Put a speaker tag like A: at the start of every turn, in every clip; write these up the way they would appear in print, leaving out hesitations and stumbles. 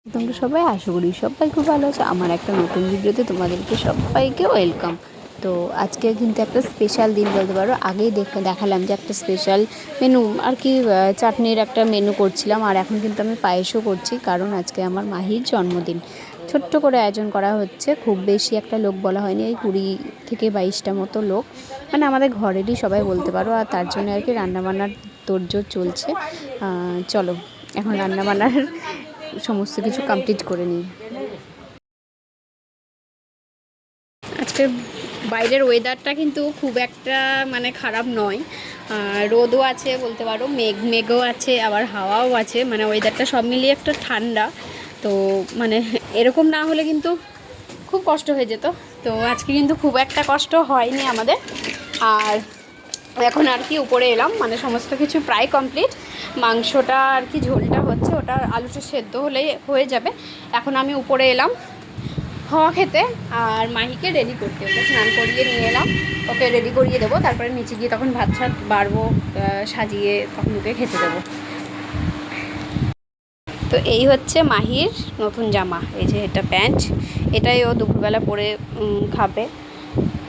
A: তোমরা সবাই আশা করি সবাই খুব ভালো আছো। আমার একটা নতুন ভিডিওতে তোমাদেরকে সবাইকে ওয়েলকাম। তো আজকে কিন্তু একটা স্পেশাল দিন বলতে পারো। আগেই দেখালাম যে একটা স্পেশাল মেনু আর কি, চাটনির একটা মেনু করছিলাম। আর এখন কিন্তু আমি পায়েসও করছি, কারণ আজকে আমার মাহির জন্মদিন। ছোট্ট করে আয়োজন করা হচ্ছে, খুব বেশি একটা লোক বলা হয়নি, এই 20 থেকে 22টা মতো লোক, মানে আমাদের ঘরেরই সবাই বলতে পারো। আর তার জন্য আর কি রান্নাবান্নার তোড়জোড় চলছে। চলো এখন রান্নাবান্নার সমস্ত কিছু কমপ্লিট করে নিই। আজকের বাইরের ওয়েদারটা কিন্তু খুব একটা মানে খারাপ নয়, রোদও আছে বলতে পারো, মেঘও আছে, আবার হাওয়াও আছে, মানে ওয়েদারটা সব মিলিয়ে একটা ঠান্ডা। তো মানে এরকম না হলে কিন্তু খুব কষ্ট হয়ে যেত। তো আজকে কিন্তু খুব একটা কষ্ট হয়নি আমাদের। আর এখন আর কি উপরে এলাম, মানে সমস্ত কিছু প্রায় কমপ্লিট। মাংসটা আর কি ঝোলটা হচ্ছে, ওটা আলুটা সেদ্ধ হলেই হয়ে যাবে। এখন আমি উপরে এলাম হাওয়া খেতে, আর মাহিকে রেডি করতে, ওকে স্নান করিয়ে নিয়ে এলাম, ওকে রেডি করিয়ে দেবো। তারপরে নিচে গিয়ে তখন ভাত ছাত বাড়বো, সাজিয়ে তখন ওকে খেতে দেবো। তো এই হচ্ছে মাহির নতুন জামা, এই যে এটা প্যান্ট, এটাই ও দুপুরবেলা পরে খাবে।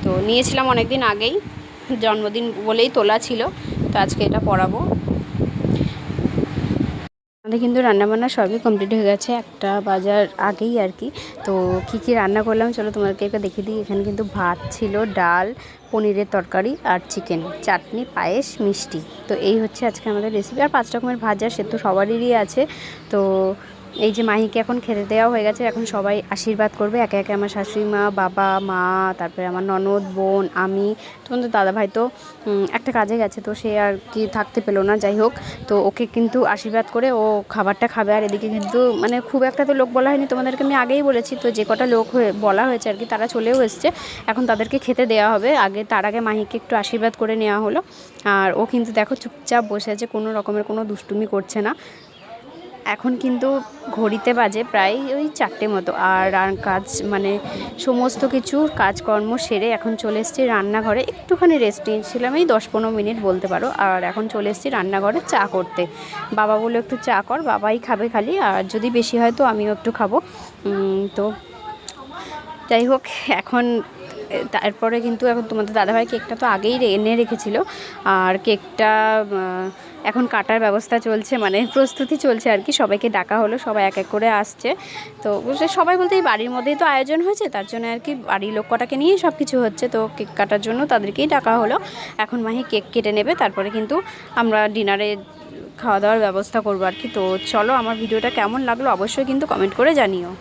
A: তো নিয়েছিলাম অনেক দিন আগেই, জন্মদিন বলেই তোলা ছিল, তো আজকে এটা পরাবো। আমাদের কিন্তু রান্নাবান্না সবই কমপ্লিট হয়ে গেছে, 1টা বাজার আগেই আর কি। তো কী কী রান্না করলাম চলো তোমাদেরকে একটু দেখিয়ে দিই। এখানে কিন্তু ভাত ছিল, ডাল, পনিরের তরকারি আর চিকেন, চাটনি, পায়েস, মিষ্টি। তো এই হচ্ছে আজকে আমাদের রেসিপি। আর 5 রকমের ভাজা, সে তো সবারই আছে। তো এই যে মাহিকে এখন খেতে দেওয়া হয়ে গেছে, এখন সবাই আশীর্বাদ করবে একে একে। আমার শাশুড়ি মা, বাবা, মা, তারপরে আমার ননদ, বোন, আমি। তোমাদের দাদাভাই তো একটা কাজে গেছে, তো সে আর কি থাকতে পেলো না, যাই হোক। তো ওকে কিন্তু আশীর্বাদ করে ও খাবারটা খাবে। আর এদিকে কিন্তু মানে খুব একটা তো লোক বলা হয়নি, তোমাদেরকে আমি আগেই বলেছি। তো যে কটা লোক বলা হয়েছে আর কি, তারা চলেও এসছে, এখন তাদেরকে খেতে দেওয়া হবে। তার আগে মাহিকে একটু আশীর্বাদ করে নেওয়া হলো। আর ও কিন্তু দেখো চুপচাপ বসে আছে, কোনো রকমের কোনো দুষ্টুমি করছে না। এখন কিন্তু ঘড়িতে বাজে প্রায় ওই 4টে মতো। আর কাজ মানে সমস্ত কিছু কাজকর্ম সেরে এখন চলে এসেছি রান্নাঘরে। একটুখানি রেস্ট নিয়েছিলাম, এই 10-15 মিনিট বলতে পারো। আর এখন চলে এসেছি রান্নাঘরে চা করতে। বাবা বলে একটু চা কর, বাবাই খাবে খালি, আর যদি বেশি হয় তো আমিও একটু খাবো। তো যাই হোক, এখন তারপরে কিন্তু এখন তোমাদের দাদাভাই কেকটা তো আগেই এনে রেখেছিল, আর কেকটা এখন কাটার ব্যবস্থা চলছে, মানে প্রস্তুতি চলছে আর কি। সবাইকে ডাকা হলো, সবাই এক এক করে আসছে। তো সবাই বলতে এই বাড়ির মধ্যেই তো আয়োজন হয়েছে, তার জন্য আর কি বাড়ির লোক কটাকে নিয়েই সব কিছু হচ্ছে। তো কেক কাটার জন্য তাদেরকেই ডাকা হলো। এখন মাহি কেক কেটে নেবে, তারপরে কিন্তু আমরা ডিনারে খাওয়া দাওয়ার ব্যবস্থা করবো আর কি। তো চলো, আমার ভিডিওটা কেমন লাগলো অবশ্যই কিন্তু কমেন্ট করে জানিও।